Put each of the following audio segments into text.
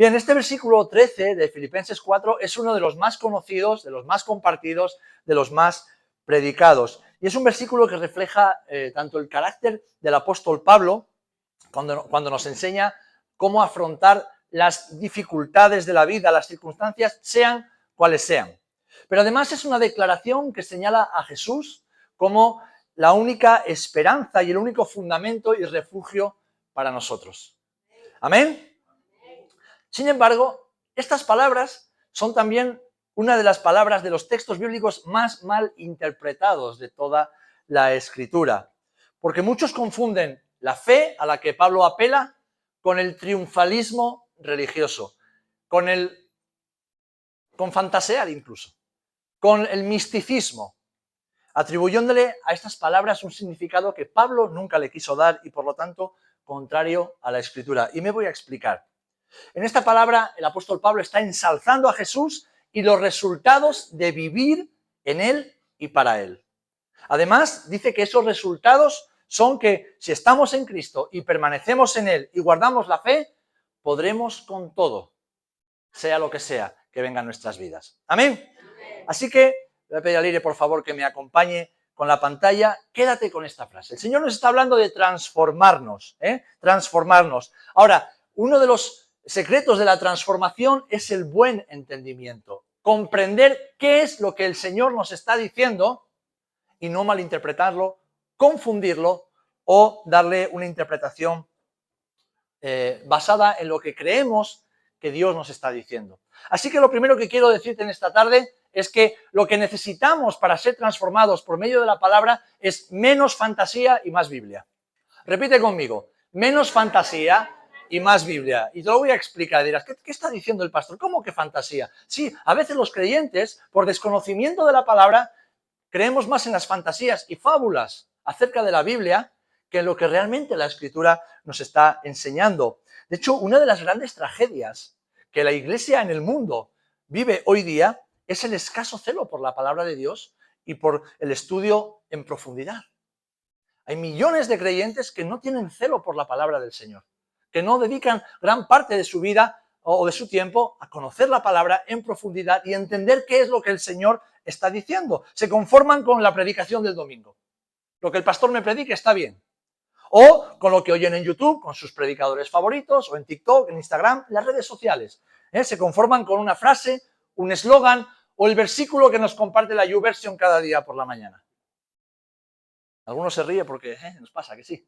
Bien, este versículo 13 de Filipenses 4 es uno de los más conocidos, de los más compartidos, de los más predicados. Y es un versículo que refleja tanto el carácter del apóstol Pablo, cuando nos enseña cómo afrontar las dificultades de la vida, las circunstancias, sean cuales sean. Pero además es una declaración que señala a Jesús como la única esperanza y el único fundamento y refugio para nosotros. ¿Amén? Sin embargo, estas palabras son también una de las palabras de los textos bíblicos más mal interpretados de toda la Escritura, porque muchos confunden la fe a la que Pablo apela con el triunfalismo religioso, con fantasear incluso, con el misticismo, atribuyéndole a estas palabras un significado que Pablo nunca le quiso dar y por lo tanto contrario a la Escritura. Y me voy a explicar. En esta palabra el apóstol Pablo está ensalzando a Jesús y los resultados de vivir en Él y para Él. Además, dice que esos resultados son que si estamos en Cristo y permanecemos en Él y guardamos la fe, podremos con todo, sea lo que sea que venga en nuestras vidas. ¿Amén? Así que voy a pedir a Lire, por favor, que me acompañe con la pantalla. Quédate con esta frase. El Señor nos está hablando de transformarnos, transformarnos. Ahora, uno de los secretos de la transformación es el buen entendimiento. Comprender qué es lo que el Señor nos está diciendo y no malinterpretarlo, confundirlo o darle una interpretación basada en lo que creemos que Dios nos está diciendo. Así que lo primero que quiero decirte en esta tarde es que lo que necesitamos para ser transformados por medio de la palabra es menos fantasía y más Biblia. Repite conmigo, menos fantasía y más Biblia. Y te lo voy a explicar. Dirás, ¿qué está diciendo el pastor? ¿Cómo que fantasía? Sí, a veces los creyentes, por desconocimiento de la palabra, creemos más en las fantasías y fábulas acerca de la Biblia que en lo que realmente la Escritura nos está enseñando. De hecho, una de las grandes tragedias que la Iglesia en el mundo vive hoy día es el escaso celo por la palabra de Dios y por el estudio en profundidad. Hay millones de creyentes que no tienen celo por la palabra del Señor, que no dedican gran parte de su vida o de su tiempo a conocer la palabra en profundidad y entender qué es lo que el Señor está diciendo. Se conforman con la predicación del domingo. Lo que el pastor me predique está bien. O con lo que oyen en YouTube, con sus predicadores favoritos, o en TikTok, en Instagram, en las redes sociales. Se conforman con una frase, un eslogan o el versículo que nos comparte la YouVersion cada día por la mañana. Algunos se ríen porque nos pasa que sí.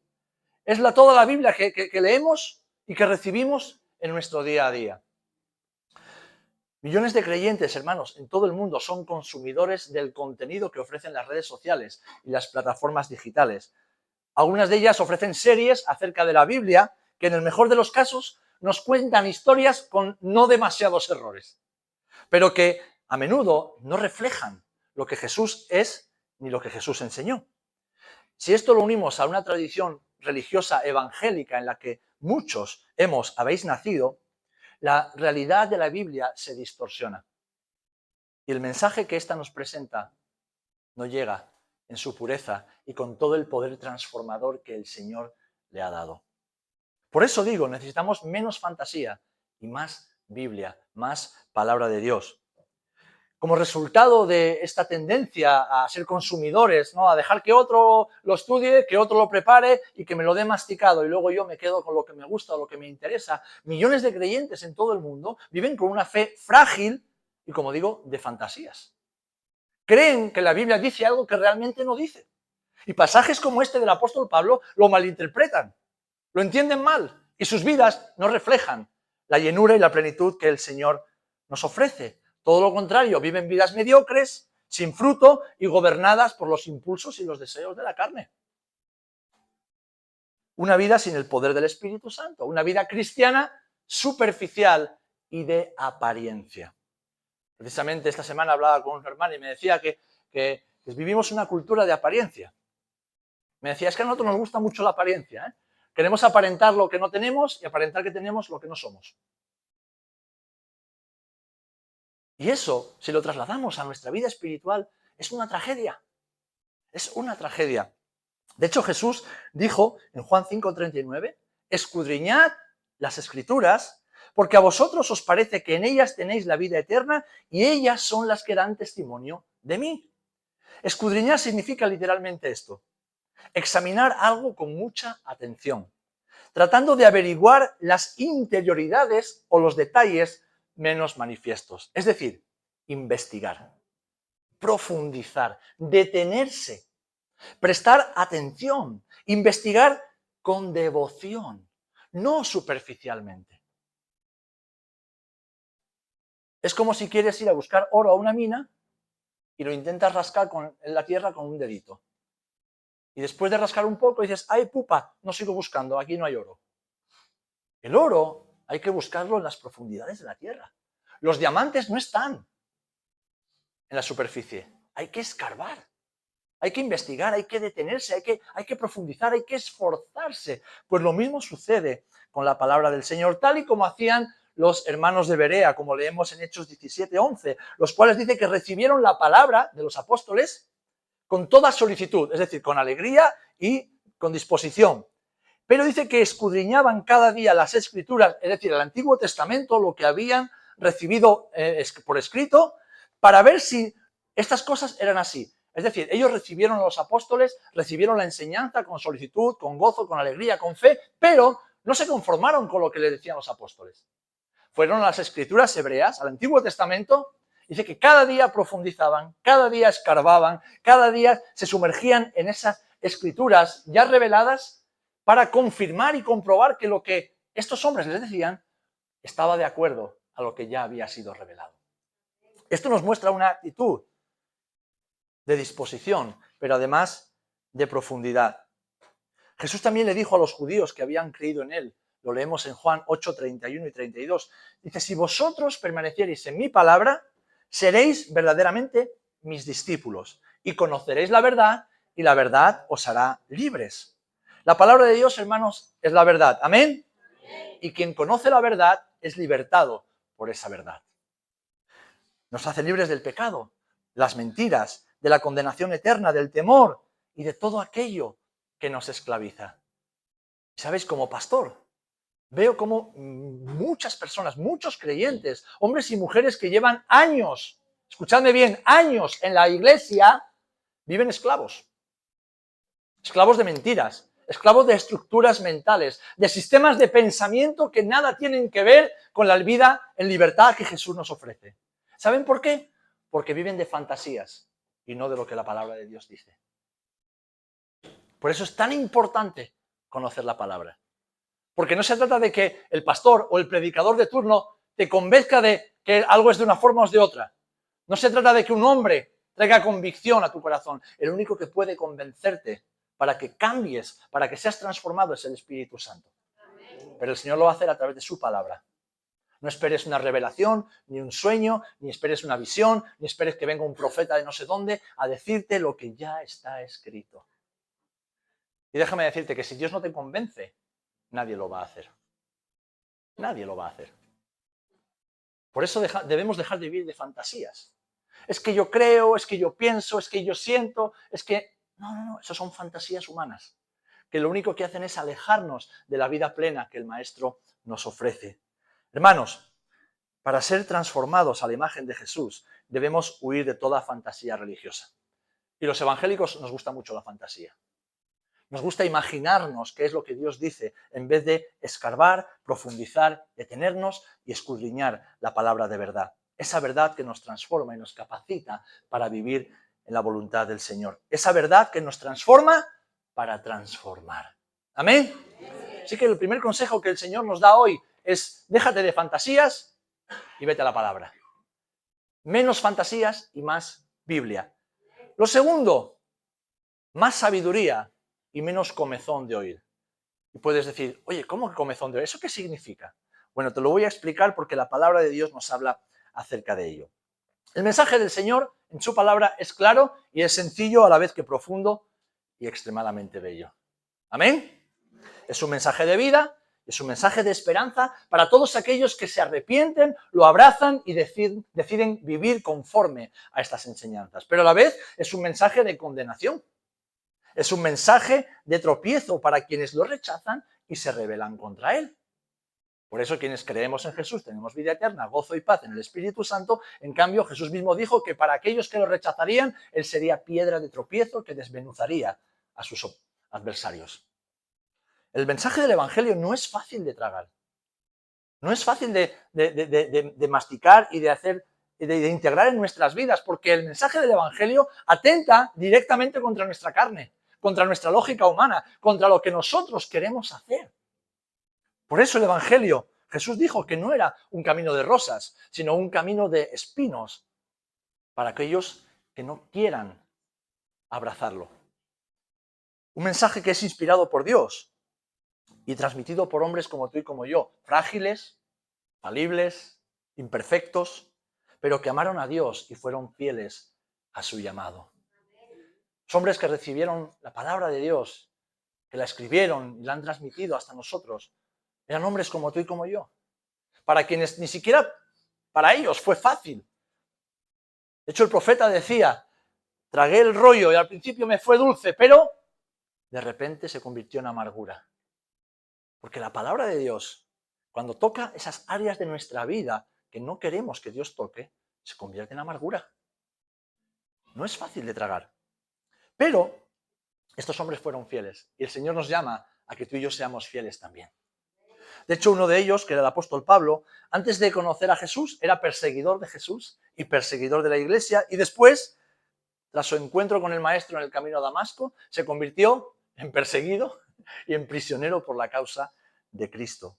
Es toda la Biblia que leemos y que recibimos en nuestro día a día. Millones de creyentes, hermanos, en todo el mundo son consumidores del contenido que ofrecen las redes sociales y las plataformas digitales. Algunas de ellas ofrecen series acerca de la Biblia que en el mejor de los casos nos cuentan historias con no demasiados errores, pero que a menudo no reflejan lo que Jesús es ni lo que Jesús enseñó. Si esto lo unimos a una tradición religiosa evangélica en la que muchos habéis nacido, la realidad de la Biblia se distorsiona. Y el mensaje que ésta nos presenta no llega en su pureza y con todo el poder transformador que el Señor le ha dado. Por eso digo, necesitamos menos fantasía y más Biblia, más palabra de Dios. Como resultado de esta tendencia a ser consumidores, ¿no? A dejar que otro lo estudie, que otro lo prepare y que me lo dé masticado y luego yo me quedo con lo que me gusta o lo que me interesa, millones de creyentes en todo el mundo viven con una fe frágil y, como digo, de fantasías. Creen que la Biblia dice algo que realmente no dice. Y pasajes como este del apóstol Pablo lo malinterpretan, lo entienden mal y sus vidas no reflejan la llenura y la plenitud que el Señor nos ofrece. Todo lo contrario, viven vidas mediocres, sin fruto y gobernadas por los impulsos y los deseos de la carne. Una vida sin el poder del Espíritu Santo, una vida cristiana superficial y de apariencia. Precisamente esta semana hablaba con un hermano y me decía que vivimos una cultura de apariencia. Me decía, es que a nosotros nos gusta mucho la apariencia. Queremos aparentar lo que no tenemos y aparentar que tenemos lo que no somos. Y eso, si lo trasladamos a nuestra vida espiritual, es una tragedia. Es una tragedia. De hecho, Jesús dijo en Juan 5:39, escudriñad las Escrituras porque a vosotros os parece que en ellas tenéis la vida eterna y ellas son las que dan testimonio de mí. Escudriñar significa literalmente esto: examinar algo con mucha atención, tratando de averiguar las interioridades o los detalles menos manifiestos. Es decir, investigar, profundizar, detenerse, prestar atención, investigar con devoción, no superficialmente. Es como si quieres ir a buscar oro a una mina y lo intentas rascar en la tierra con un dedito. Y después de rascar un poco dices, ¡ay, pupa! No sigo buscando, aquí no hay oro. El oro hay que buscarlo en las profundidades de la tierra. Los diamantes no están en la superficie. Hay que escarbar, hay que investigar, hay que detenerse, hay que profundizar, hay que esforzarse. Pues lo mismo sucede con la palabra del Señor, tal y como hacían los hermanos de Berea, como leemos en Hechos 17:11, los cuales dice que recibieron la palabra de los apóstoles con toda solicitud, es decir, con alegría y con disposición. Pero dice que escudriñaban cada día las Escrituras, es decir, el Antiguo Testamento, lo que habían recibido por escrito, para ver si estas cosas eran así. Es decir, ellos recibieron a los apóstoles, recibieron la enseñanza con solicitud, con gozo, con alegría, con fe, pero no se conformaron con lo que les decían los apóstoles. Fueron a las Escrituras hebreas, al Antiguo Testamento. Dice que cada día profundizaban, cada día escarbaban, cada día se sumergían en esas escrituras ya reveladas para confirmar y comprobar que lo que estos hombres les decían estaba de acuerdo a lo que ya había sido revelado. Esto nos muestra una actitud de disposición, pero además de profundidad. Jesús también le dijo a los judíos que habían creído en él, lo leemos en Juan 8, 31 y 32, dice, si vosotros permaneciereis en mi palabra, seréis verdaderamente mis discípulos y conoceréis la verdad y la verdad os hará libres. La palabra de Dios, hermanos, es la verdad. ¿Amén? Y quien conoce la verdad es libertado por esa verdad. Nos hace libres del pecado, las mentiras, de la condenación eterna, del temor y de todo aquello que nos esclaviza. ¿Sabéis? Como pastor, veo como muchas personas, muchos creyentes, hombres y mujeres que llevan años, escuchadme bien, años en la iglesia, viven esclavos. Esclavos de mentiras, esclavos de estructuras mentales, de sistemas de pensamiento que nada tienen que ver con la vida en libertad que Jesús nos ofrece. ¿Saben por qué? Porque viven de fantasías y no de lo que la palabra de Dios dice. Por eso es tan importante conocer la palabra. Porque no se trata de que el pastor o el predicador de turno te convenzca de que algo es de una forma o es de otra. No se trata de que un hombre traiga convicción a tu corazón. El único que puede convencerte para que cambies, para que seas transformado es el Espíritu Santo. Pero el Señor lo va a hacer a través de su palabra. No esperes una revelación, ni un sueño, ni esperes una visión, ni esperes que venga un profeta de no sé dónde a decirte lo que ya está escrito. Y déjame decirte que si Dios no te convence, nadie lo va a hacer. Nadie lo va a hacer. Por eso debemos dejar de vivir de fantasías. Es que yo creo, es que yo pienso, es que yo siento, es que... No, esas son fantasías humanas, que lo único que hacen es alejarnos de la vida plena que el Maestro nos ofrece. Hermanos, para ser transformados a la imagen de Jesús, debemos huir de toda fantasía religiosa. Y los evangélicos nos gusta mucho la fantasía. Nos gusta imaginarnos qué es lo que Dios dice, en vez de escarbar, profundizar, detenernos y escudriñar la palabra de verdad. Esa verdad que nos transforma y nos capacita para vivir en la voluntad del Señor. Esa verdad que nos transforma para transformar. ¿Amén? Así que el primer consejo que el Señor nos da hoy es: déjate de fantasías y vete a la palabra. Menos fantasías y más Biblia. Lo segundo, más sabiduría y menos comezón de oír. Y puedes decir, oye, ¿cómo que comezón de oír? ¿Eso qué significa? Bueno, te lo voy a explicar porque la palabra de Dios nos habla acerca de ello. El mensaje del Señor en su palabra es claro y es sencillo a la vez que profundo y extremadamente bello. ¿Amén? Es un mensaje de vida, es un mensaje de esperanza para todos aquellos que se arrepienten, lo abrazan y deciden vivir conforme a estas enseñanzas. Pero a la vez es un mensaje de condenación. Es un mensaje de tropiezo para quienes lo rechazan y se rebelan contra él. Por eso quienes creemos en Jesús tenemos vida eterna, gozo y paz en el Espíritu Santo. En cambio, Jesús mismo dijo que para aquellos que lo rechazarían, Él sería piedra de tropiezo que desmenuzaría a sus adversarios. El mensaje del Evangelio no es fácil de tragar. No es fácil de masticar y de integrar en nuestras vidas, porque el mensaje del Evangelio atenta directamente contra nuestra carne, contra nuestra lógica humana, contra lo que nosotros queremos hacer. Por eso el Evangelio, Jesús dijo que no era un camino de rosas, sino un camino de espinos para aquellos que no quieran abrazarlo. Un mensaje que es inspirado por Dios y transmitido por hombres como tú y como yo, frágiles, falibles, imperfectos, pero que amaron a Dios y fueron fieles a su llamado. Los hombres que recibieron la palabra de Dios, que la escribieron y la han transmitido hasta nosotros, eran hombres como tú y como yo, para quienes ni siquiera para ellos fue fácil. De hecho, el profeta decía, tragué el rollo y al principio me fue dulce, pero de repente se convirtió en amargura. Porque la palabra de Dios, cuando toca esas áreas de nuestra vida que no queremos que Dios toque, se convierte en amargura. No es fácil de tragar. Pero estos hombres fueron fieles y el Señor nos llama a que tú y yo seamos fieles también. De hecho, uno de ellos, que era el apóstol Pablo, antes de conocer a Jesús, era perseguidor de Jesús y perseguidor de la iglesia, y después, tras su encuentro con el maestro en el camino a Damasco, se convirtió en perseguido y en prisionero por la causa de Cristo.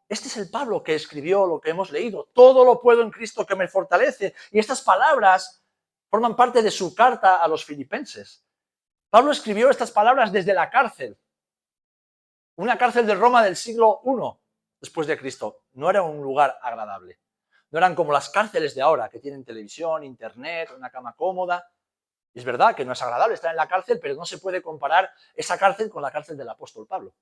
Este es el Pablo que escribió lo que hemos leído. Todo lo puedo en Cristo que me fortalece. Y estas palabras forman parte de su carta a los filipenses. Pablo escribió estas palabras desde la cárcel. Una cárcel de Roma del siglo I después de Cristo. No era un lugar agradable. No eran como las cárceles de ahora, que tienen televisión, internet, una cama cómoda. Y es verdad que no es agradable estar en la cárcel, pero no se puede comparar esa cárcel con la cárcel del apóstol Pablo.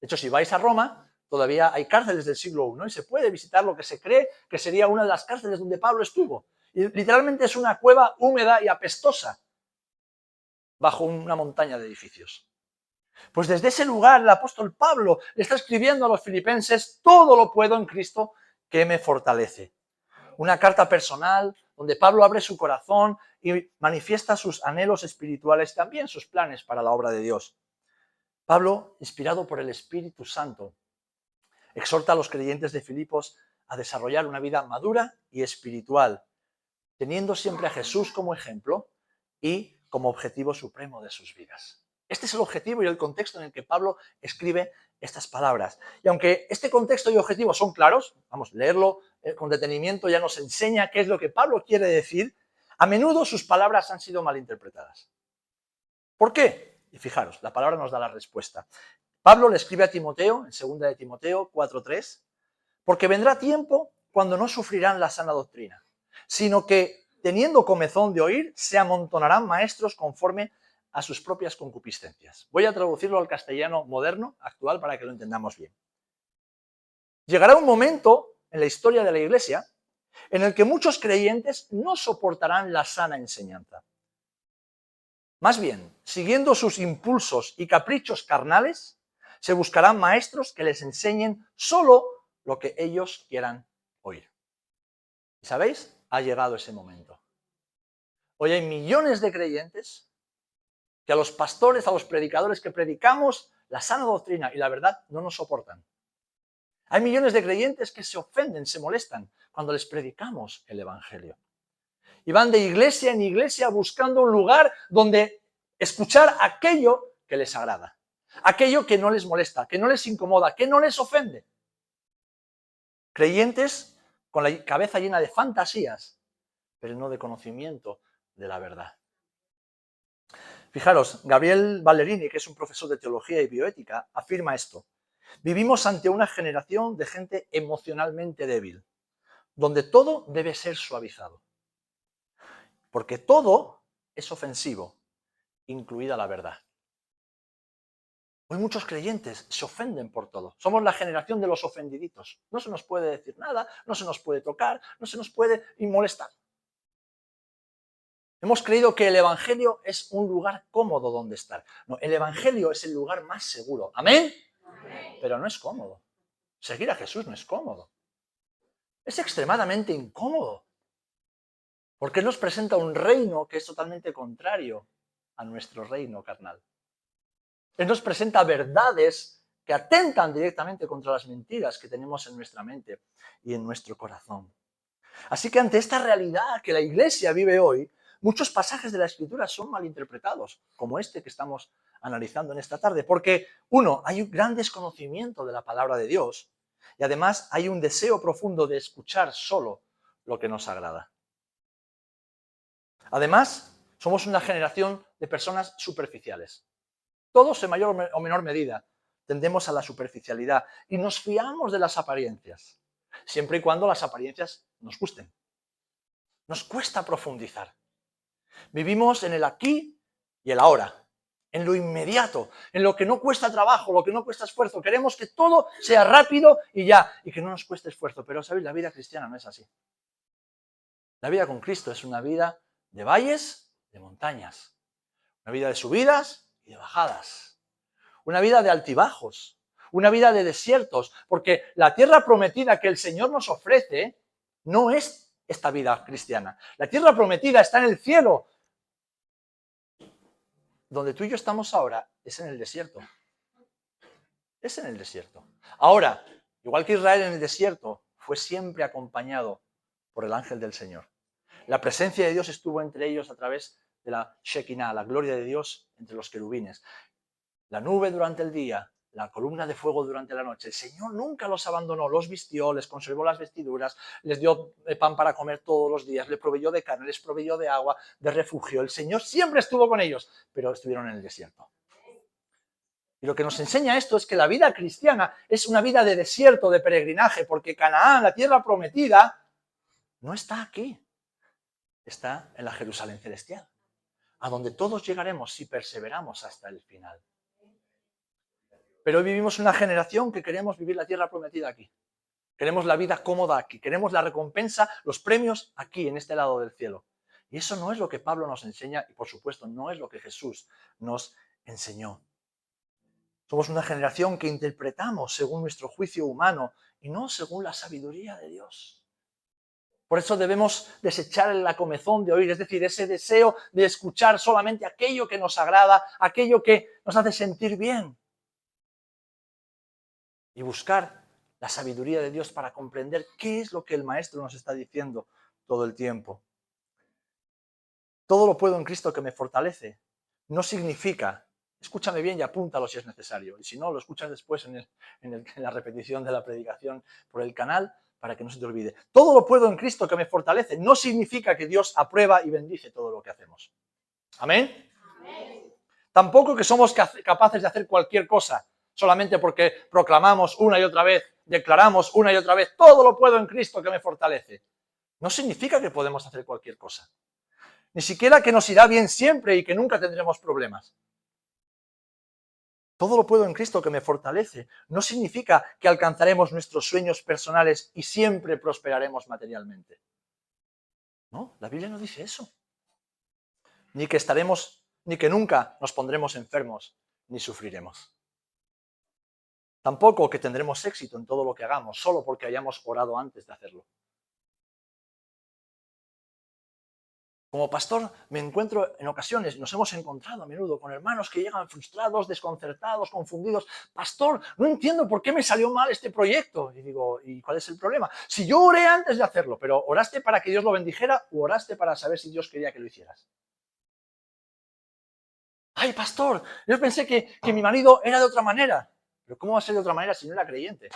De hecho, si vais a Roma, todavía hay cárceles del siglo I y se puede visitar lo que se cree que sería una de las cárceles donde Pablo estuvo. Y literalmente es una cueva húmeda y apestosa bajo una montaña de edificios. Pues desde ese lugar el apóstol Pablo le está escribiendo a los filipenses: todo lo puedo en Cristo que me fortalece. Una carta personal donde Pablo abre su corazón y manifiesta sus anhelos espirituales, también sus planes para la obra de Dios. Pablo, inspirado por el Espíritu Santo, exhorta a los creyentes de Filipos a desarrollar una vida madura y espiritual, teniendo siempre a Jesús como ejemplo y como objetivo supremo de sus vidas. Este es el objetivo y el contexto en el que Pablo escribe estas palabras. Y aunque este contexto y objetivo son claros, vamos, leerlo con detenimiento ya nos enseña qué es lo que Pablo quiere decir, a menudo sus palabras han sido malinterpretadas. ¿Por qué? Y fijaros, la palabra nos da la respuesta. Pablo le escribe a Timoteo, en 2 de Timoteo 4:3, porque vendrá tiempo cuando no sufrirán la sana doctrina, sino que, teniendo comezón de oír, se amontonarán maestros conforme a sus propias concupiscencias. Voy a traducirlo al castellano moderno, actual, para que lo entendamos bien. Llegará un momento en la historia de la Iglesia en el que muchos creyentes no soportarán la sana enseñanza. Más bien, siguiendo sus impulsos y caprichos carnales, se buscarán maestros que les enseñen solo lo que ellos quieran oír. ¿Y sabéis? Ha llegado ese momento. Hoy hay millones de creyentes que a los pastores, a los predicadores que predicamos la sana doctrina y la verdad no nos soportan. Hay millones de creyentes que se ofenden, se molestan cuando les predicamos el Evangelio. Y van de iglesia en iglesia buscando un lugar donde escuchar aquello que les agrada, aquello que no les molesta, que no les incomoda, que no les ofende. Creyentes con la cabeza llena de fantasías, pero no de conocimiento de la verdad. Fijaros, Gabriel Ballerini, que es un profesor de teología y bioética, afirma esto: vivimos ante una generación de gente emocionalmente débil, donde todo debe ser suavizado. Porque todo es ofensivo, incluida la verdad. Hoy muchos creyentes se ofenden por todo. Somos la generación de los ofendiditos. No se nos puede decir nada, no se nos puede tocar, no se nos puede molestar. Hemos creído que el Evangelio es un lugar cómodo donde estar. No, el Evangelio es el lugar más seguro. ¿Amén? Amén. Pero no es cómodo. Seguir a Jesús no es cómodo. Es extremadamente incómodo. Porque nos presenta un reino que es totalmente contrario a nuestro reino carnal. Él nos presenta verdades que atentan directamente contra las mentiras que tenemos en nuestra mente y en nuestro corazón. Así que ante esta realidad que la Iglesia vive hoy, muchos pasajes de la Escritura son malinterpretados, como este que estamos analizando en esta tarde, porque, uno, hay un gran desconocimiento de la palabra de Dios y además hay un deseo profundo de escuchar solo lo que nos agrada. Además, somos una generación de personas superficiales. Todos, en mayor o menor medida, tendemos a la superficialidad y nos fiamos de las apariencias, siempre y cuando las apariencias nos gusten. Nos cuesta profundizar. Vivimos en el aquí y el ahora, en lo inmediato, en lo que no cuesta trabajo, lo que no cuesta esfuerzo. Queremos que todo sea rápido y ya, y que no nos cueste esfuerzo. Pero, ¿sabéis? La vida cristiana no es así. La vida con Cristo es una vida de valles, de montañas, una vida de subidas y de bajadas, una vida de altibajos, una vida de desiertos, porque la tierra prometida que el Señor nos ofrece no es esta vida cristiana. La tierra prometida está en el cielo. Donde tú y yo estamos ahora es en el desierto. Es en el desierto. Ahora, igual que Israel en el desierto, fue siempre acompañado por el ángel del Señor. La presencia de Dios estuvo entre ellos a través de la Shekinah, la gloria de Dios entre los querubines. La nube durante el día, la columna de fuego durante la noche. El Señor nunca los abandonó, los vistió, les conservó las vestiduras, les dio pan para comer todos los días, les proveyó de carne, les proveyó de agua, de refugio. El Señor siempre estuvo con ellos, pero estuvieron en el desierto. Y lo que nos enseña esto es que la vida cristiana es una vida de desierto, de peregrinaje, porque Canaán, la tierra prometida, no está aquí. Está en la Jerusalén celestial, a donde todos llegaremos si perseveramos hasta el final. Pero hoy vivimos una generación que queremos vivir la tierra prometida aquí. Queremos la vida cómoda aquí, queremos la recompensa, los premios aquí, en este lado del cielo. Y eso no es lo que Pablo nos enseña y, por supuesto, no es lo que Jesús nos enseñó. Somos una generación que interpretamos según nuestro juicio humano y no según la sabiduría de Dios. Por eso debemos desechar la comezón de oír, es decir, ese deseo de escuchar solamente aquello que nos agrada, aquello que nos hace sentir bien. Y buscar la sabiduría de Dios para comprender qué es lo que el Maestro nos está diciendo todo el tiempo. Todo lo puedo en Cristo que me fortalece. No significa, escúchame bien y apúntalo si es necesario, y si no, lo escuchas después en la repetición de la predicación por el canal, para que no se te olvide. Todo lo puedo en Cristo que me fortalece. No significa que Dios aprueba y bendice todo lo que hacemos. ¿Amén? Amén. Tampoco que somos capaces de hacer cualquier cosa, solamente porque proclamamos una y otra vez, declaramos una y otra vez, todo lo puedo en Cristo que me fortalece. No significa que podemos hacer cualquier cosa. Ni siquiera que nos irá bien siempre y que nunca tendremos problemas. Todo lo puedo en Cristo que me fortalece. No significa que alcanzaremos nuestros sueños personales y siempre prosperaremos materialmente. No, la Biblia no dice eso. Ni que nunca nos pondremos enfermos, ni sufriremos. Tampoco que tendremos éxito en todo lo que hagamos, solo porque hayamos orado antes de hacerlo. Como pastor me encuentro en ocasiones, nos hemos encontrado a menudo con hermanos que llegan frustrados, desconcertados, confundidos. Pastor, no entiendo por qué me salió mal este proyecto. Y digo, ¿y cuál es el problema? Si yo oré antes de hacerlo, pero ¿oraste para que Dios lo bendijera o oraste para saber si Dios quería que lo hicieras? Ay, pastor, yo pensé que mi marido era de otra manera. Pero ¿cómo va a ser de otra manera si no era creyente?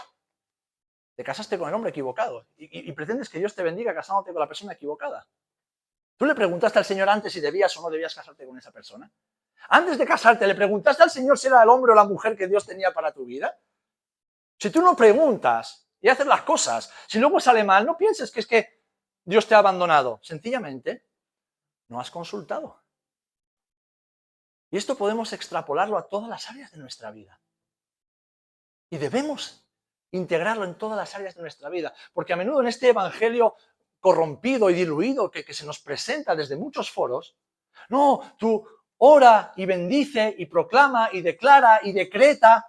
Te casaste con el hombre equivocado y pretendes que Dios te bendiga casándote con la persona equivocada. ¿Tú le preguntaste al Señor antes si debías o no debías casarte con esa persona? Antes de casarte, ¿le preguntaste al Señor si era el hombre o la mujer que Dios tenía para tu vida? Si tú no preguntas y haces las cosas, si luego sale mal, no pienses que es que Dios te ha abandonado. Sencillamente, no has consultado. Y esto podemos extrapolarlo a todas las áreas de nuestra vida. Y debemos integrarlo en todas las áreas de nuestra vida, porque a menudo en este evangelio corrompido y diluido que se nos presenta desde muchos foros, no, tú ora y bendice y proclama y declara y decreta,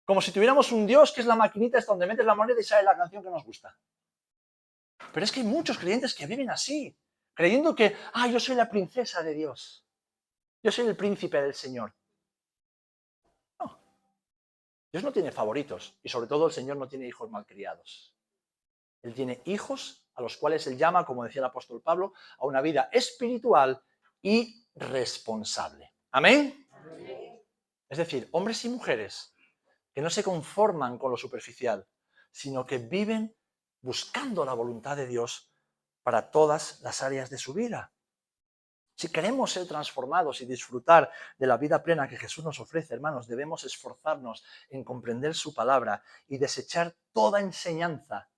Como si tuviéramos un Dios que es la maquinita esta donde metes la moneda y sale la canción que nos gusta. Pero es que hay muchos creyentes que viven así, creyendo que, yo soy la princesa de Dios. Yo soy el príncipe del Señor. No. Dios no tiene favoritos y sobre todo el Señor no tiene hijos malcriados. Él tiene hijos a los cuales Él llama, como decía el apóstol Pablo, a una vida espiritual y responsable. ¿Amén? Es decir, hombres y mujeres que no se conforman con lo superficial, sino que viven buscando la voluntad de Dios para todas las áreas de su vida. Si queremos ser transformados y disfrutar de la vida plena que Jesús nos ofrece, hermanos, debemos esforzarnos en comprender su palabra y desechar toda enseñanza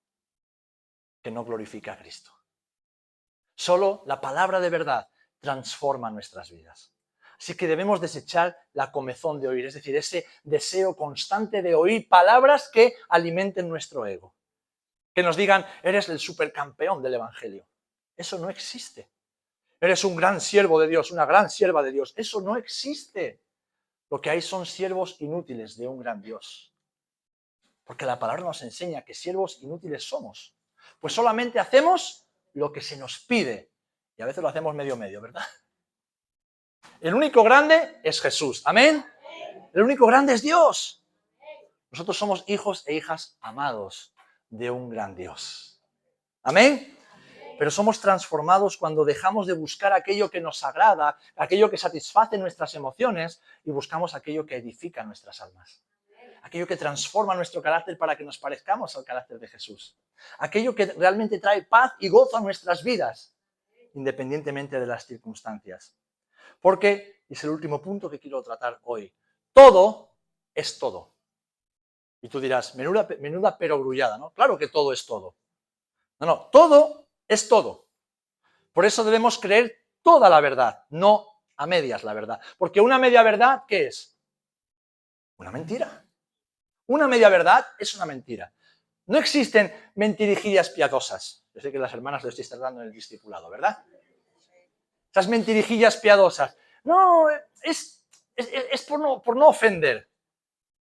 que no glorifica a Cristo. Solo la palabra de verdad transforma nuestras vidas. Así que debemos desechar la comezón de oír, es decir, ese deseo constante de oír palabras que alimenten nuestro ego. Que nos digan, eres el supercampeón del Evangelio. Eso no existe. Eres un gran siervo de Dios, una gran sierva de Dios. Eso no existe. Lo que hay son siervos inútiles de un gran Dios. Porque la palabra nos enseña que siervos inútiles somos. Pues solamente hacemos lo que se nos pide. Y a veces lo hacemos medio, ¿verdad? El único grande es Jesús. ¿Amén? El único grande es Dios. Nosotros somos hijos e hijas amados de un gran Dios. ¿Amén? Pero somos transformados cuando dejamos de buscar aquello que nos agrada, aquello que satisface nuestras emociones y buscamos aquello que edifica nuestras almas. Aquello que transforma nuestro carácter para que nos parezcamos al carácter de Jesús. Aquello que realmente trae paz y gozo a nuestras vidas, independientemente de las circunstancias. Porque, y es el último punto que quiero tratar hoy, todo es todo. Y tú dirás, menuda perogrullada, ¿no? Claro que todo es todo. No, todo es todo. Por eso debemos creer toda la verdad, no a medias la verdad. Porque una media verdad, ¿qué es? Una mentira. Una media verdad es una mentira. No existen mentirijillas piadosas. Yo sé que las hermanas lo estáis tratando en el discipulado, ¿verdad? Esas mentirijillas piadosas. No, es por no ofender.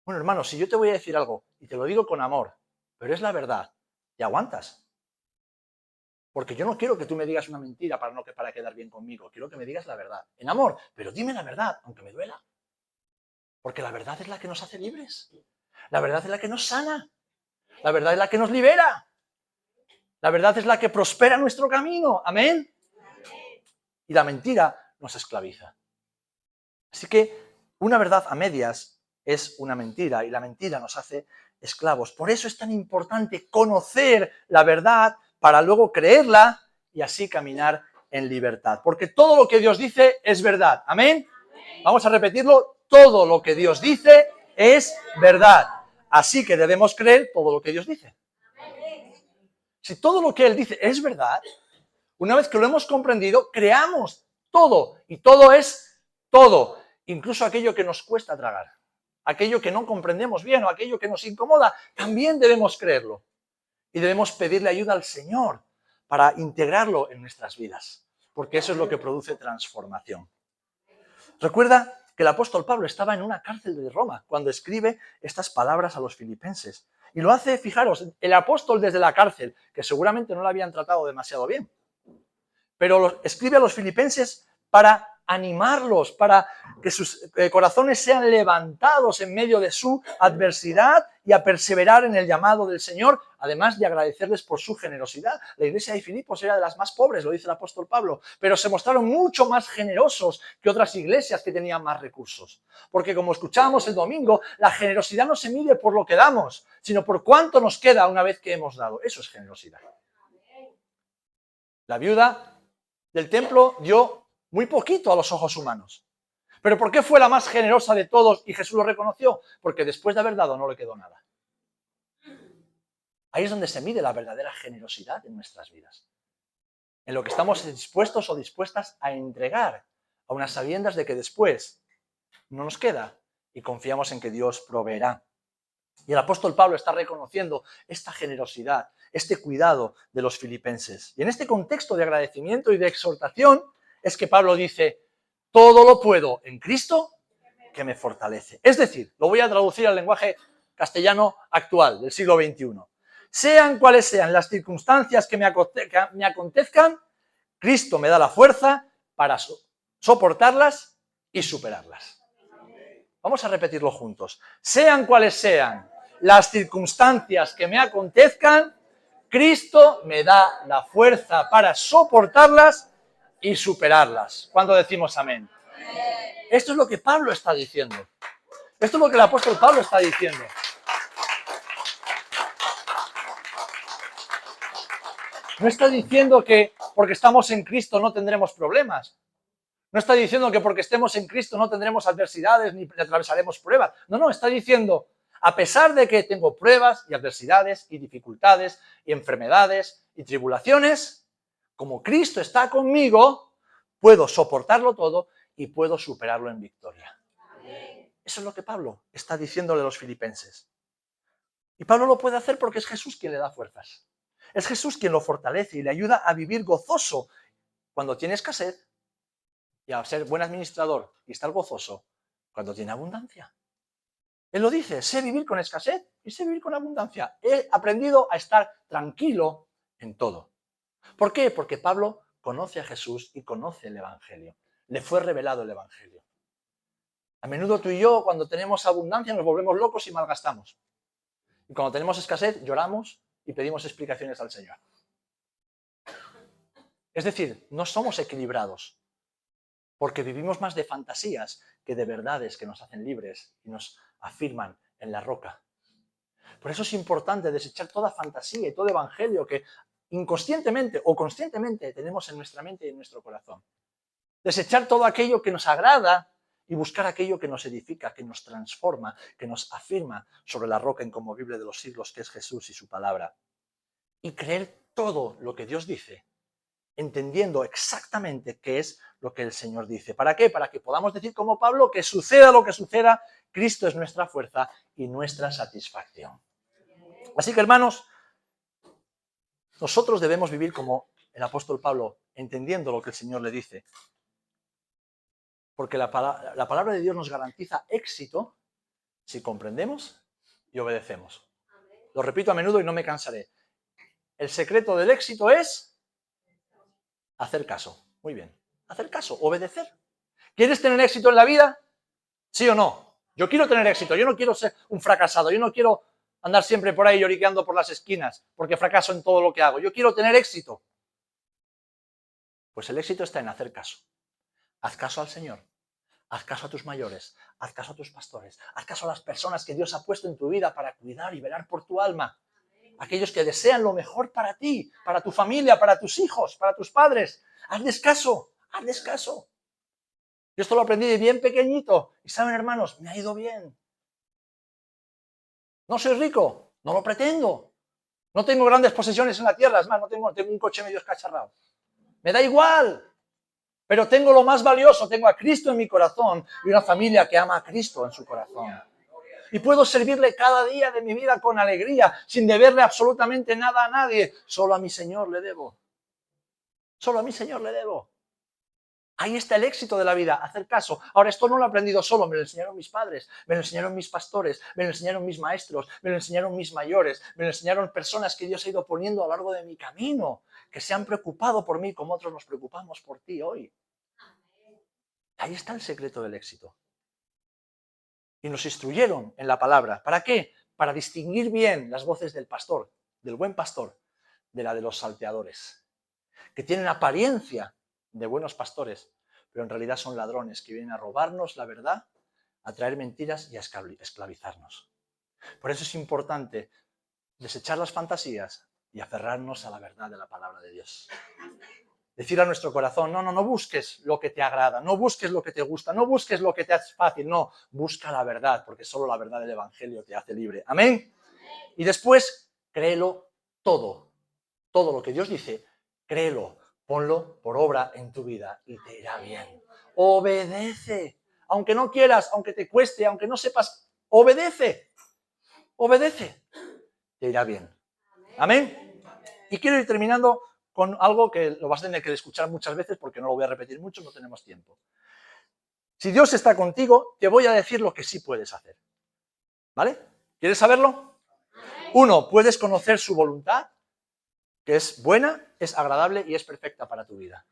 Bueno, hermano, si yo te voy a decir algo y te lo digo con amor, pero es la verdad, ¿te aguantas? Porque yo no quiero que tú me digas una mentira para quedar bien conmigo. Quiero que me digas la verdad. En amor, pero dime la verdad, aunque me duela. Porque la verdad es la que nos hace libres. La verdad es la que nos sana. La verdad es la que nos libera. La verdad es la que prospera nuestro camino. Amén. Y la mentira nos esclaviza. Así que una verdad a medias es una mentira y la mentira nos hace esclavos. Por eso es tan importante conocer la verdad para luego creerla y así caminar en libertad. Porque todo lo que Dios dice es verdad. ¿Amén? Vamos a repetirlo. Todo lo que Dios dice es verdad. Así que debemos creer todo lo que Dios dice. Si todo lo que Él dice es verdad, una vez que lo hemos comprendido, creamos todo. Y todo es todo. Incluso aquello que nos cuesta tragar. Aquello que no comprendemos bien o aquello que nos incomoda, también debemos creerlo. Y debemos pedirle ayuda al Señor para integrarlo en nuestras vidas. Porque eso es lo que produce transformación. Recuerda que el apóstol Pablo estaba en una cárcel de Roma cuando escribe estas palabras a los filipenses. Y lo hace, fijaros, el apóstol desde la cárcel, que seguramente no lo habían tratado demasiado bien. Pero escribe a los filipenses para animarlos, para que sus corazones sean levantados en medio de su adversidad y a perseverar en el llamado del Señor, además de agradecerles por su generosidad. La iglesia de Filipos era de las más pobres, lo dice el apóstol Pablo, pero se mostraron mucho más generosos que otras iglesias que tenían más recursos. Porque como escuchábamos el domingo, la generosidad no se mide por lo que damos, sino por cuánto nos queda una vez que hemos dado. Eso es generosidad. La viuda del templo dio muy poquito a los ojos humanos. ¿Pero por qué fue la más generosa de todos y Jesús lo reconoció? Porque después de haber dado no le quedó nada. Ahí es donde se mide la verdadera generosidad en nuestras vidas. En lo que estamos dispuestos o dispuestas a entregar, a unas sabiendas de que después no nos queda y confiamos en que Dios proveerá. Y el apóstol Pablo está reconociendo esta generosidad, este cuidado de los filipenses. Y en este contexto de agradecimiento y de exhortación es que Pablo dice, todo lo puedo en Cristo que me fortalece. Es decir, lo voy a traducir al lenguaje castellano actual, del siglo XXI. Sean cuales sean las circunstancias que me acontezcan, Cristo me da la fuerza para soportarlas y superarlas. Vamos a repetirlo juntos. Sean cuales sean las circunstancias que me acontezcan, Cristo me da la fuerza para soportarlas y superarlas. ¿Cuándo decimos amén? Esto es lo que Pablo está diciendo. Esto es lo que el apóstol Pablo está diciendo. No está diciendo que porque estamos en Cristo no tendremos problemas. No está diciendo que porque estemos en Cristo no tendremos adversidades ni atravesaremos pruebas. No, está diciendo, a pesar de que tengo pruebas y adversidades y dificultades y enfermedades y tribulaciones, como Cristo está conmigo, puedo soportarlo todo y puedo superarlo en victoria. Eso es lo que Pablo está diciéndole a los filipenses. Y Pablo lo puede hacer porque es Jesús quien le da fuerzas. Es Jesús quien lo fortalece y le ayuda a vivir gozoso cuando tiene escasez y a ser buen administrador y estar gozoso cuando tiene abundancia. Él lo dice, sé vivir con escasez y sé vivir con abundancia. He aprendido a estar tranquilo en todo. ¿Por qué? Porque Pablo conoce a Jesús y conoce el Evangelio. Le fue revelado el Evangelio. A menudo tú y yo, cuando tenemos abundancia, nos volvemos locos y malgastamos. Y cuando tenemos escasez, lloramos y pedimos explicaciones al Señor. Es decir, no somos equilibrados, porque vivimos más de fantasías que de verdades que nos hacen libres y nos afirman en la roca. Por eso es importante desechar toda fantasía y todo evangelio que inconscientemente o conscientemente tenemos en nuestra mente y en nuestro corazón. Desechar todo aquello que nos agrada y buscar aquello que nos edifica, que nos transforma, que nos afirma sobre la roca inconmovible de los siglos que es Jesús y su palabra. Y creer todo lo que Dios dice, entendiendo exactamente qué es lo que el Señor dice. ¿Para qué? Para que podamos decir como Pablo que suceda lo que suceda, Cristo es nuestra fuerza y nuestra satisfacción. Así que, hermanos, nosotros debemos vivir como el apóstol Pablo, entendiendo lo que el Señor le dice. Porque la palabra de Dios nos garantiza éxito si comprendemos y obedecemos. Lo repito a menudo y no me cansaré. El secreto del éxito es hacer caso. Muy bien. Hacer caso, obedecer. ¿Quieres tener éxito en la vida? ¿Sí o no? Yo quiero tener éxito, yo no quiero ser un fracasado, yo no quiero andar siempre por ahí lloriqueando por las esquinas porque fracaso en todo lo que hago. Yo quiero tener éxito. Pues el éxito está en hacer caso. Haz caso al Señor. Haz caso a tus mayores, haz caso a tus pastores, haz caso a las personas que Dios ha puesto en tu vida para cuidar y velar por tu alma. Aquellos que desean lo mejor para ti, para tu familia, para tus hijos, para tus padres. Hazles caso, hazles caso. Yo esto lo aprendí de bien pequeñito. Y saben, hermanos, me ha ido bien. No soy rico, no lo pretendo. No tengo grandes posesiones en la tierra, es más, tengo un coche medio escacharrado. Me da igual. Pero tengo lo más valioso, tengo a Cristo en mi corazón y una familia que ama a Cristo en su corazón. Y puedo servirle cada día de mi vida con alegría, sin deberle absolutamente nada a nadie. Solo a mi Señor le debo. Solo a mi Señor le debo. Ahí está el éxito de la vida, hacer caso. Ahora, esto no lo he aprendido solo, me lo enseñaron mis padres, me lo enseñaron mis pastores, me lo enseñaron mis maestros, me lo enseñaron mis mayores, me lo enseñaron personas que Dios ha ido poniendo a lo largo de mi camino, que se han preocupado por mí como otros nos preocupamos por ti hoy. Ahí está el secreto del éxito. Y nos instruyeron en la palabra. ¿Para qué? Para distinguir bien las voces del pastor, del buen pastor, de la de los salteadores, que tienen apariencia de buenos pastores, pero en realidad son ladrones que vienen a robarnos la verdad, a traer mentiras y a esclavizarnos. Por eso es importante desechar las fantasías y aferrarnos a la verdad de la palabra de Dios. Decir a nuestro corazón, no busques lo que te agrada, no busques lo que te gusta, no busques lo que te hace fácil, no, busca la verdad, porque solo la verdad del Evangelio te hace libre. ¿Amén? Y después, créelo todo lo que Dios dice, créelo, ponlo por obra en tu vida y te irá bien. Obedece, aunque no quieras, aunque te cueste, aunque no sepas, obedece, te irá bien. ¿Amén? Y quiero ir terminando con algo que lo vas a tener que escuchar muchas veces porque no lo voy a repetir mucho, no tenemos tiempo. Si Dios está contigo, te voy a decir lo que sí puedes hacer. ¿Vale? ¿Quieres saberlo? 1, puedes conocer su voluntad, que es buena, es agradable y es perfecta para tu vida.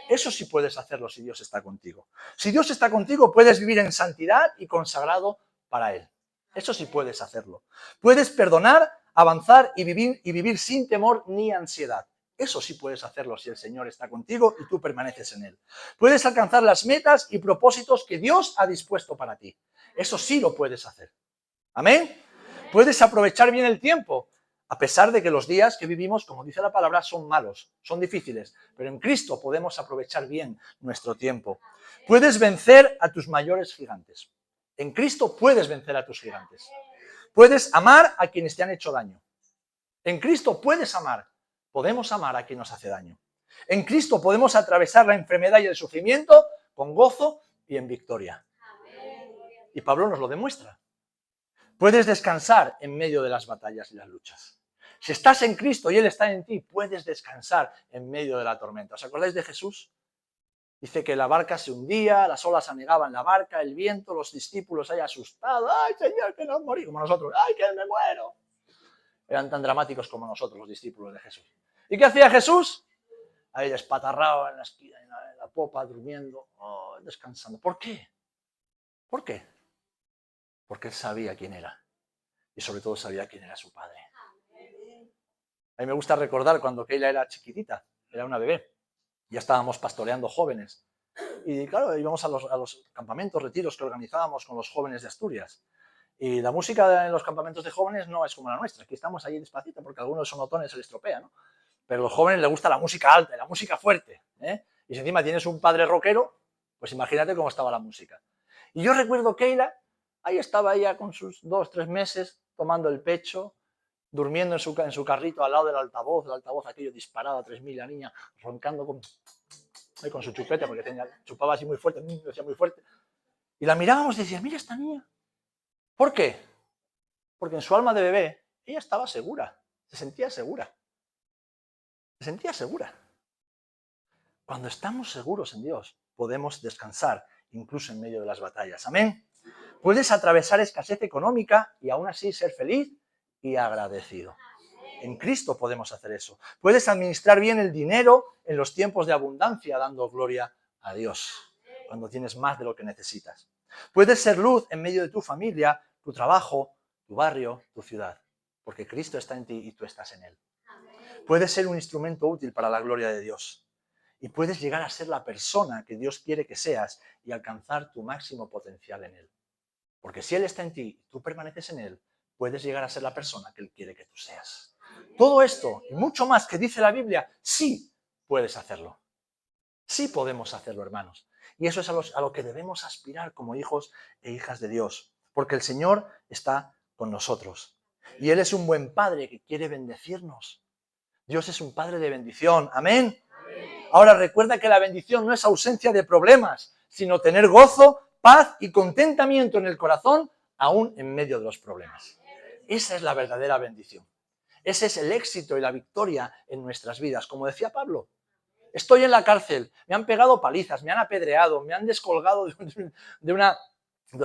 Eso sí puedes hacerlo si Dios está contigo. Si Dios está contigo, puedes vivir en santidad y consagrado para Él. Eso sí puedes hacerlo. Puedes perdonar, avanzar y vivir sin temor ni ansiedad. Eso sí puedes hacerlo si el Señor está contigo y tú permaneces en Él. Puedes alcanzar las metas y propósitos que Dios ha dispuesto para ti. Eso sí lo puedes hacer. ¿Amén? Puedes aprovechar bien el tiempo, a pesar de que los días que vivimos, como dice la palabra, son malos, son difíciles, pero en Cristo podemos aprovechar bien nuestro tiempo. Puedes vencer a tus mayores gigantes. En Cristo puedes vencer a tus gigantes. Puedes amar a quienes te han hecho daño. En Cristo puedes amar. Podemos amar a quien nos hace daño. En Cristo podemos atravesar la enfermedad y el sufrimiento con gozo y en victoria. Y Pablo nos lo demuestra. Puedes descansar en medio de las batallas y las luchas. Si estás en Cristo y Él está en ti, puedes descansar en medio de la tormenta. ¿Os acordáis de Jesús? Dice que la barca se hundía, las olas anegaban la barca, el viento, los discípulos ahí asustados. ¡Ay, Señor, que nos morimos! Como nosotros. ¡Ay, que me muero! Eran tan dramáticos como nosotros, los discípulos de Jesús. ¿Y qué hacía Jesús? Ahí despatarrado en la esquina, en la popa, durmiendo, descansando. ¿Por qué? ¿Por qué? Porque Él sabía quién era. Y sobre todo sabía quién era su Padre. A mí me gusta recordar cuando Keila era chiquitita, era una bebé. Ya estábamos pastoreando jóvenes. Y claro, íbamos a los campamentos, retiros que organizábamos con los jóvenes de Asturias. Y la música en los campamentos de jóvenes no es como la nuestra. Aquí estamos ahí despacito porque a algunos sonotones se les estropea, ¿no? Pero a los jóvenes les gusta la música alta y la música fuerte, ¿eh? Y si encima tienes un padre rockero, pues imagínate cómo estaba la música. Y yo recuerdo Keila, ahí estaba ella con sus 2, 3 meses, tomando el pecho, durmiendo en su carrito al lado del altavoz, el altavoz aquello disparado a 3000, la niña roncando con su chupete, porque chupaba así muy fuerte, decía muy fuerte. Y la mirábamos y decíamos, mira esta niña. ¿Por qué? Porque en su alma de bebé ella estaba segura, se sentía segura. Se sentía segura. Cuando estamos seguros en Dios, podemos descansar, incluso en medio de las batallas. Amén. Puedes atravesar escasez económica y aún así ser feliz y agradecido. En Cristo podemos hacer eso. Puedes administrar bien el dinero en los tiempos de abundancia, dando gloria a Dios, cuando tienes más de lo que necesitas. Puedes ser luz en medio de tu familia, tu trabajo, tu barrio, tu ciudad, porque Cristo está en ti y tú estás en Él. Puedes ser un instrumento útil para la gloria de Dios. Y puedes llegar a ser la persona que Dios quiere que seas y alcanzar tu máximo potencial en Él. Porque si Él está en ti y tú permaneces en Él, puedes llegar a ser la persona que Él quiere que tú seas. Todo esto y mucho más que dice la Biblia, sí puedes hacerlo. Sí podemos hacerlo, hermanos. Y eso es a lo que debemos aspirar como hijos e hijas de Dios. Porque el Señor está con nosotros. Y Él es un buen Padre que quiere bendecirnos. Dios es un Padre de bendición. Amén. Ahora recuerda que la bendición no es ausencia de problemas, sino tener gozo, paz y contentamiento en el corazón, aún en medio de los problemas. Esa es la verdadera bendición. Ese es el éxito y la victoria en nuestras vidas. Como decía Pablo, estoy en la cárcel, me han pegado palizas, me han apedreado, me han descolgado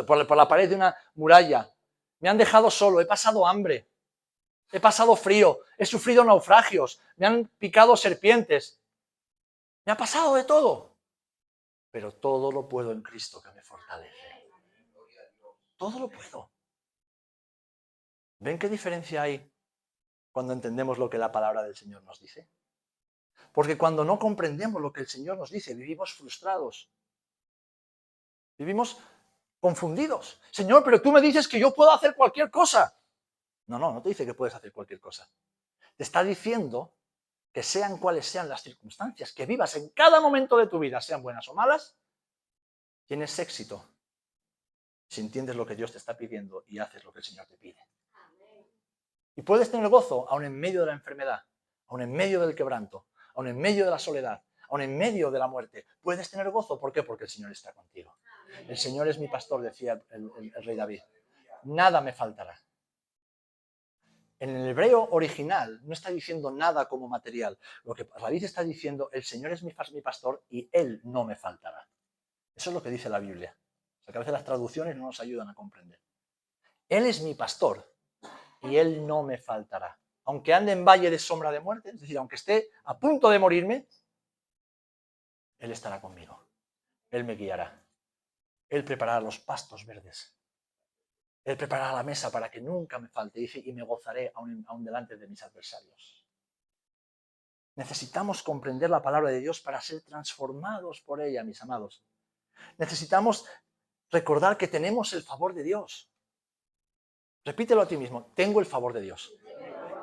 por la pared de una muralla, me han dejado solo, he pasado hambre, he pasado frío, he sufrido naufragios, me han picado serpientes. Me ha pasado de todo, pero todo lo puedo en Cristo que me fortalece. Todo lo puedo. ¿Ven qué diferencia hay cuando entendemos lo que la palabra del Señor nos dice? Porque cuando no comprendemos lo que el Señor nos dice, vivimos frustrados. Vivimos confundidos. Señor, pero tú me dices que yo puedo hacer cualquier cosa. No te dice que puedes hacer cualquier cosa. Te está diciendo que sean cuales sean las circunstancias que vivas en cada momento de tu vida, sean buenas o malas, tienes éxito si entiendes lo que Dios te está pidiendo y haces lo que el Señor te pide. Y puedes tener gozo aún en medio de la enfermedad, aún en medio del quebranto, aún en medio de la soledad, aún en medio de la muerte. Puedes tener gozo, ¿por qué? Porque el Señor está contigo. El Señor es mi pastor, decía el rey David. Nada me faltará. En el hebreo original no está diciendo nada como material. Lo que David está diciendo, el Señor es mi pastor y Él no me faltará. Eso es lo que dice la Biblia. O sea, que a veces las traducciones no nos ayudan a comprender. Él es mi pastor y Él no me faltará. Aunque ande en valle de sombra de muerte, es decir, aunque esté a punto de morirme, Él estará conmigo. Él me guiará. Él preparará los pastos verdes. Él preparará la mesa para que nunca me falte, dice, y me gozaré aún delante de mis adversarios. Necesitamos comprender la palabra de Dios para ser transformados por ella, mis amados. Necesitamos recordar que tenemos el favor de Dios. Repítelo a ti mismo, tengo el favor de Dios.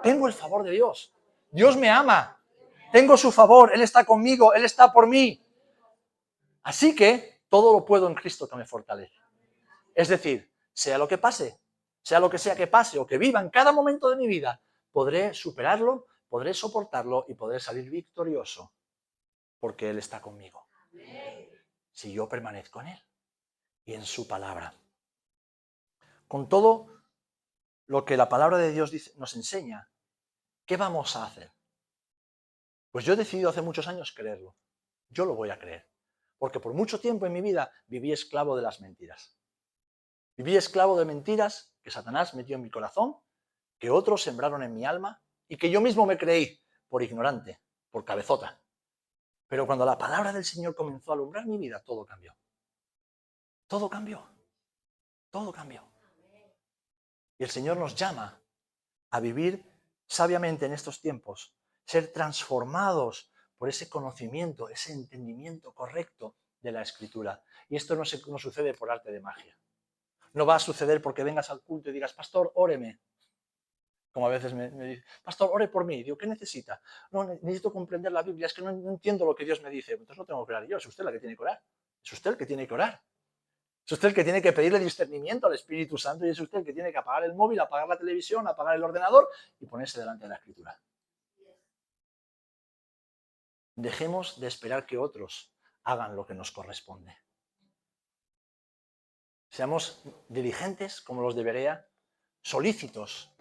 Tengo el favor de Dios. Dios me ama. Tengo su favor, Él está conmigo, Él está por mí. Así que todo lo puedo en Cristo que me fortalece. Es decir, sea lo que pase, sea lo que sea que pase o que viva en cada momento de mi vida, podré superarlo, podré soportarlo y podré salir victorioso porque Él está conmigo. Si yo permanezco en Él y en su palabra. Con todo lo que la palabra de Dios nos enseña, ¿qué vamos a hacer? Pues yo he decidido hace muchos años creerlo. Yo lo voy a creer. Porque por mucho tiempo en mi vida viví esclavo de las mentiras. Viví esclavo de mentiras que Satanás metió en mi corazón, que otros sembraron en mi alma y que yo mismo me creí por ignorante, por cabezota. Pero cuando la palabra del Señor comenzó a alumbrar mi vida, todo cambió. Todo cambió. Todo cambió. Y el Señor nos llama a vivir sabiamente en estos tiempos, ser transformados por ese conocimiento, ese entendimiento correcto de la Escritura. Y esto no sucede por arte de magia. No va a suceder porque vengas al culto y digas, pastor, óreme. Como a veces me dice, pastor, ore por mí. Digo, ¿qué necesita? No, necesito comprender la Biblia, es que no entiendo lo que Dios me dice. Entonces no tengo que orar yo, es usted la que tiene que orar. Es usted el que tiene que orar. Es usted el que tiene que pedirle discernimiento al Espíritu Santo y es usted el que tiene que apagar el móvil, apagar la televisión, apagar el ordenador y ponerse delante de la Escritura. Dejemos de esperar que otros hagan lo que nos corresponde. Seamos diligentes como los de Berea, solícitos.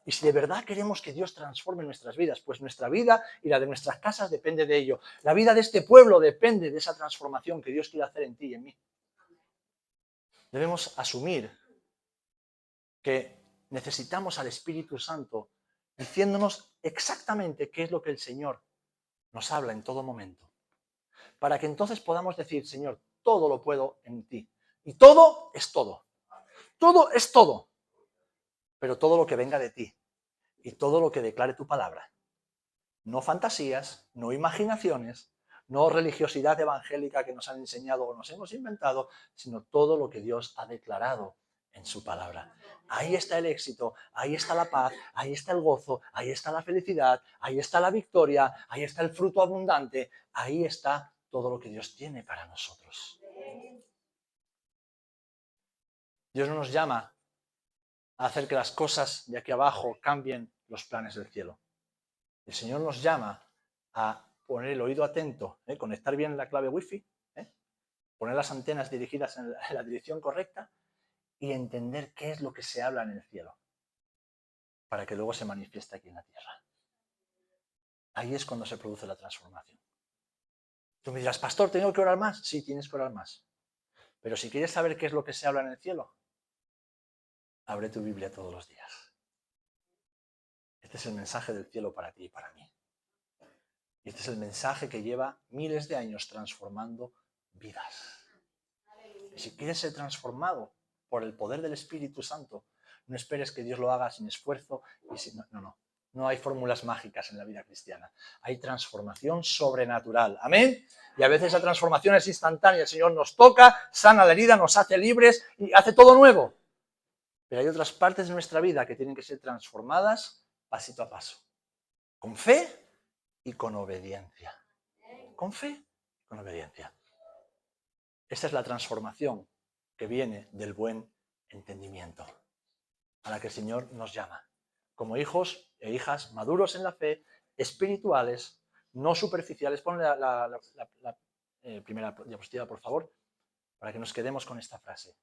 Y si de verdad queremos que Dios transforme nuestras vidas, pues nuestra vida y la de nuestras casas depende de ello. La vida de este pueblo depende de esa transformación que Dios quiere hacer en ti y en mí. Debemos asumir que necesitamos al Espíritu Santo diciéndonos exactamente qué es lo que el Señor nos habla en todo momento. Para que entonces podamos decir, Señor, todo lo puedo en ti. Y todo es todo. Todo es todo. Pero todo lo que venga de ti y todo lo que declare tu palabra. No fantasías, no imaginaciones, no religiosidad evangélica que nos han enseñado o nos hemos inventado, sino todo lo que Dios ha declarado en su palabra. Ahí está el éxito, ahí está la paz, ahí está el gozo, ahí está la felicidad, ahí está la victoria, ahí está el fruto abundante, ahí está todo lo que Dios tiene para nosotros. Dios no nos llama a hacer que las cosas de aquí abajo cambien los planes del cielo. El Señor nos llama a poner el oído atento, conectar bien la clave wifi, poner las antenas dirigidas en la dirección correcta y entender qué es lo que se habla en el cielo, para que luego se manifieste aquí en la tierra. Ahí es cuando se produce la transformación. Tú me dirás, pastor, ¿tengo que orar más? Sí, tienes que orar más. Pero si quieres saber qué es lo que se habla en el cielo, abre tu Biblia todos los días. Este es el mensaje del cielo para ti y para mí. Y este es el mensaje que lleva miles de años transformando vidas. Y si quieres ser transformado por el poder del Espíritu Santo, no esperes que Dios lo haga sin esfuerzo. No hay fórmulas mágicas en la vida cristiana. Hay transformación sobrenatural. Amén. Y a veces la transformación es instantánea. El Señor nos toca, sana la herida, nos hace libres y hace todo nuevo. Pero hay otras partes de nuestra vida que tienen que ser transformadas pasito a paso. Con fe y con obediencia. Con fe y con obediencia. Esta es la transformación que viene del buen entendimiento, a la que el Señor nos llama, como hijos e hijas maduros en la fe, espirituales, no superficiales. Ponle la primera diapositiva, por favor, para que nos quedemos con esta frase.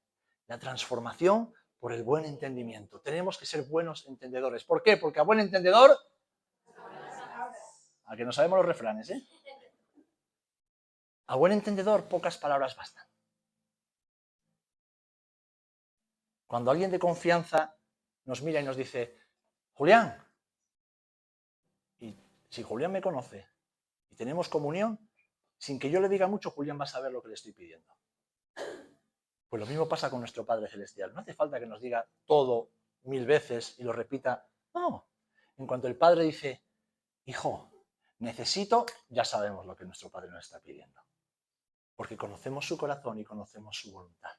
La transformación por el buen entendimiento. Tenemos que ser buenos entendedores. ¿Por qué? Porque a buen entendedor, a que no sabemos los refranes, a buen entendedor pocas palabras bastan. Cuando alguien de confianza nos mira y nos dice, Julián. Y si Julián me conoce y tenemos comunión, sin que yo le diga mucho, Julián va a saber lo que le estoy pidiendo. Pues lo mismo pasa con nuestro Padre Celestial. No hace falta que nos diga todo 1000 veces y lo repita. No. En cuanto el Padre dice, hijo, necesito, ya sabemos lo que nuestro Padre nos está pidiendo. Porque conocemos su corazón y conocemos su voluntad.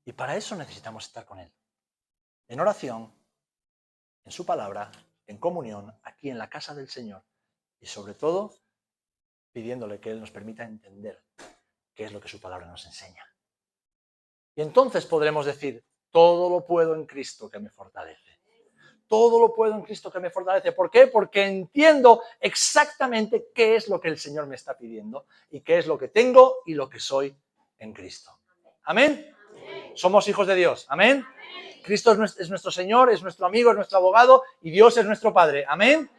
Y para eso necesitamos estar con Él. En oración, en su palabra, en comunión, aquí en la casa del Señor. Y sobre todo, pidiéndole que Él nos permita entender qué es lo que su palabra nos enseña. Y entonces podremos decir, todo lo puedo en Cristo que me fortalece. Todo lo puedo en Cristo que me fortalece. ¿Por qué? Porque entiendo exactamente qué es lo que el Señor me está pidiendo y qué es lo que tengo y lo que soy en Cristo. ¿Amén? Somos hijos de Dios. ¿Amén? Cristo es nuestro Señor, es nuestro amigo, es nuestro abogado y Dios es nuestro Padre. ¿Amén?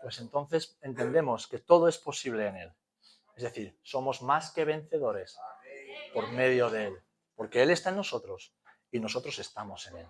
Pues entonces entendemos que todo es posible en Él. Es decir, somos más que vencedores por medio de Él. Porque Él está en nosotros y nosotros estamos en Él.